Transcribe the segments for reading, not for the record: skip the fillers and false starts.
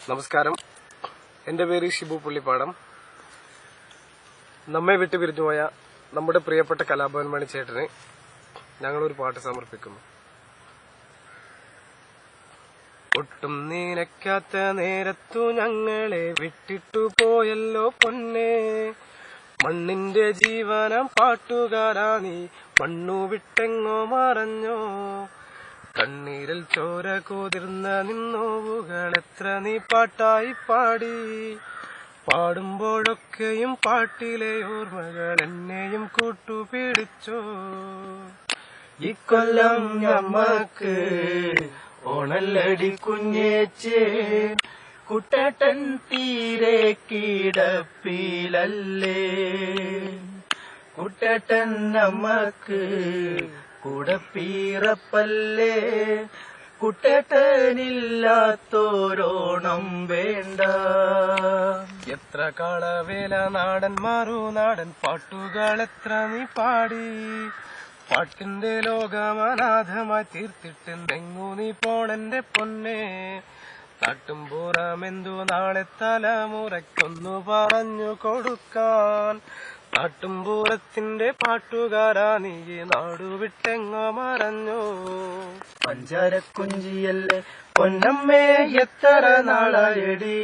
നമസ്കാരം. എന്റെ പേര് ഷിബു പുള്ളിപ്പാടം. നമ്മെ വിട്ടു പിരിഞ്ഞുപോയ നമ്മുടെ പ്രിയപ്പെട്ട കലാഭവൻ മണി ചേട്ടന് ഞങ്ങളൊരു പാട്ട് സമർപ്പിക്കുന്നു. ഒട്ടും നീനക്കാത്ത നേരത്തു ഞങ്ങളെ വിട്ടിട്ടു പോയല്ലോ പൊന്നേ, മണ്ണിന്റെ ജീവനം പാട്ടുകാരാ നീ മണ്ണു വിട്ടെങ്ങോ മറഞ്ഞോ, കണ്ണീരിൽ ചോര കുതിർന്ന നിന്നോവുകൾ എത്ര നീ പാട്ടായി പാടി, പാടുമ്പോഴൊക്കെയും പാട്ടിലെ ഓർമ്മകൾ എന്നെയും കൂട്ടുപിടിച്ചോ. ഇക്കൊല്ലം ഞമ്മക്ക് ഓണല്ലടി കുഞ്ഞേച്ചേ, കുട്ടേട്ടൻ തീരെ കിടപ്പിലല്ലേ, കുട്ടേട്ടൻ നമ്മക്ക് കുടപ്പീറപ്പല്ലേ, കുട്ടേട്ടനില്ലാത്തോരോണം വേണ്ട. എത്ര കാളവേല നാടൻ നാടൻ പാട്ടുകൾ എത്ര നീ പാടി, പാട്ടിന്റെ ലോകമനാഥമായി തീർത്തിട്ട് നെങ്ങു നീ പോണെന്റെ പൊന്നെ, നാട്ടുംപുറമെന്തു നാളെ തലമുറയ്ക്കൊന്നു പറഞ്ഞു കൊടുക്കാൻ, നാട്ടുംപുറത്തിന്റെ പാട്ടുകാരാ നീ നാടുവിട്ടെങ്ങോ മറഞ്ഞോ. പഞ്ചാരക്കുഞ്ചിയല്ലേ പൊന്നമ്മേ എത്ര നാളായടി,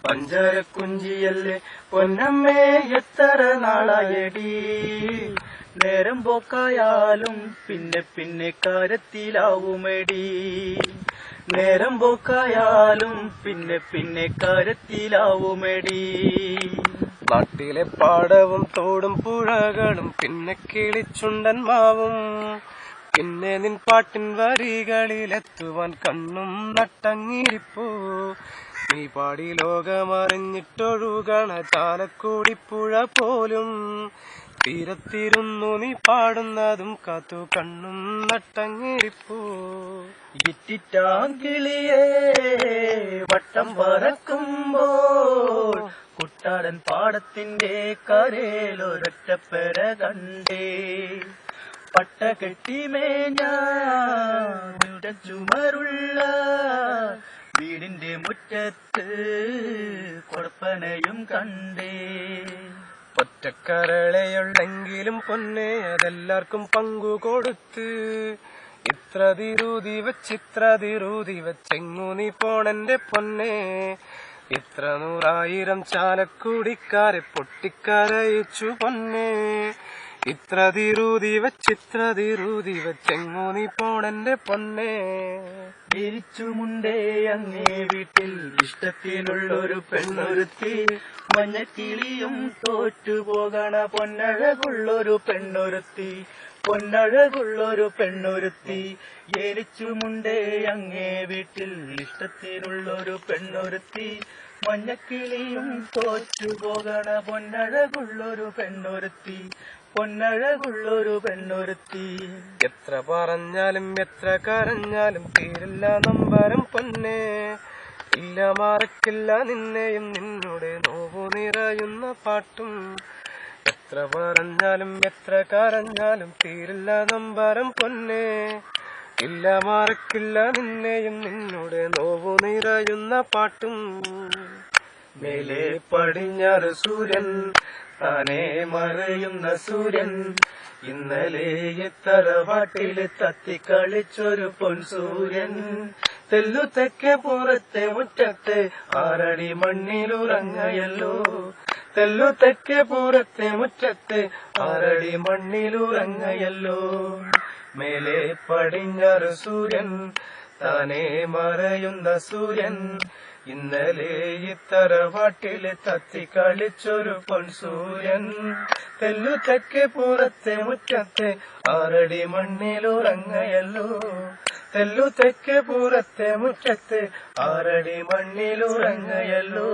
പഞ്ചാരക്കുഞ്ചിയല്ലേ പൊന്നമ്മേ എത്ര നാളായടി, നേരം പോക്കായാലും പിന്നെ പിന്നെ കാര്യത്തിലാവുമെടി, നേരം പോക്കായാലും പിന്നെ പിന്നെ കാര്യത്തിലാവുമെടി. നാട്ടിലെ പാടവും തോടും പുഴകളും പിന്നെ കിളിച്ചുണ്ടൻ മാവും, പിന്നെ നിൻ പാട്ടിൻ വരികളിലെത്തുവാൻ കണ്ണും നട്ടങ്ങിരിപ്പോ, നീ പാടി ലോകമറിഞ്ഞിട്ടൊഴുകണ ചാലക്കുടി പുഴ പോലും തീരത്തിരുന്നു നീ പാടുന്നതും കാത്തു കണ്ണും നട്ടങ്ങിരിപ്പോ. ഇറ്റിറ്റാങ്കിളിയേ വട്ടം പറക്കുമ്പോൾ കുട്ടാടൻ പാടത്തിന്റെ കരയിലൊരൊറ്റപ്പെര കണ്ടേ, പട്ട കെട്ടിമേഞ്ഞ ചുമരുള്ള വീടിന്റെ മുറ്റത്ത് കൊടപ്പനയും കണ്ടേ, ഒറ്റക്കരളെയുള്ളെങ്കിലും പൊന്നെ അതെല്ലാവർക്കും പങ്കു കൊടുത്ത്, ഇത്ര തിരുതി വെച്ചെങ്ങു നീ പോണെന്റെ പൊന്നെ, ഇത്ര 100,000 ചാലക്കുടിക്കാരെ പൊട്ടിക്കരയിച്ചു പൊന്നെ, ഇത്ര തിരുതി വെച്ചെങ്ങു നീ പോണെന്റെ പൊന്നെ. തിരിച്ചുമുണ്ടേ അങ്ങേ വീട്ടിൽ ഇഷ്ടത്തിനുള്ളൊരു പെണ്ണൊരുത്തി, മഞ്ഞക്കിളിയും തോറ്റുപോകണ പൊന്നഴകുള്ളൊരു പെണ്ണൊരുത്തി, പൊന്നഴകുള്ളൊരു പെണ്ണൊരുത്തി. എരിച്ചുമുണ്ടേ അങ്ങേ വീട്ടിൽ ഇഷ്ടത്തിനുള്ളൊരു പെണ്ണൊരുത്തി, മഞ്ഞക്കിളിയും തോറ്റുപോകണ പൊന്നഴകുള്ളൊരു പെണ്ണൊരുത്തി, പൊന്നഴകുള്ളൊരു പെണ്ണൊരുത്തി. എത്ര പറഞ്ഞാലും എത്ര കരഞ്ഞാലും തീരില്ല നമ്പരം പൊന്നെ, ഇല്ല മറക്കില്ല നിന്നെയും നിന്നോട് നോവു നിറയുന്ന പാട്ടും, എത്ര പറഞ്ഞാലും എത്ര കരഞ്ഞാലും തീരില്ല നമ്പരം പൊന്നെ, ഇല്ല മറക്കില്ല നിന്നെയും നിന്നോട് നോവു നിറയുന്ന പാട്ടും. മേലെ പടിഞ്ഞാറ് സൂര്യൻ താനേ മറയുന്ന സൂര്യൻ, ഇന്നലെ തറവാട്ടില് തത്തിക്കളിച്ചൊരു പൊൻസൂര്യൻ, തെല്ലു തെക്കേ പുറത്തെ മുറ്റത്തെ 6 അടി മണ്ണിലുറങ്ങയല്ലോ, തെല്ലു തെക്കേ പുറത്തെ മുറ്റത്തെ 6 അടി മണ്ണിലുറങ്ങയല്ലോ. മേലെ പടിഞ്ഞാറ് സൂര്യൻ താനേ മറയുന്ന സൂര്യൻ, ഇന്നലെ തറവാട്ടില് തത്തിക്കളിച്ചൊരു പൊൻസൂര്യൻ, തെല്ലു തെക്കേ പുറത്തെ മുറ്റത്തെ 6 അടി മണ്ണിലുറങ്ങയല്ലോ, തെല്ലു തെക്കേ പുറത്തെ മുറ്റത്തെ 6 അടി മണ്ണിലുറങ്ങയല്ലോ.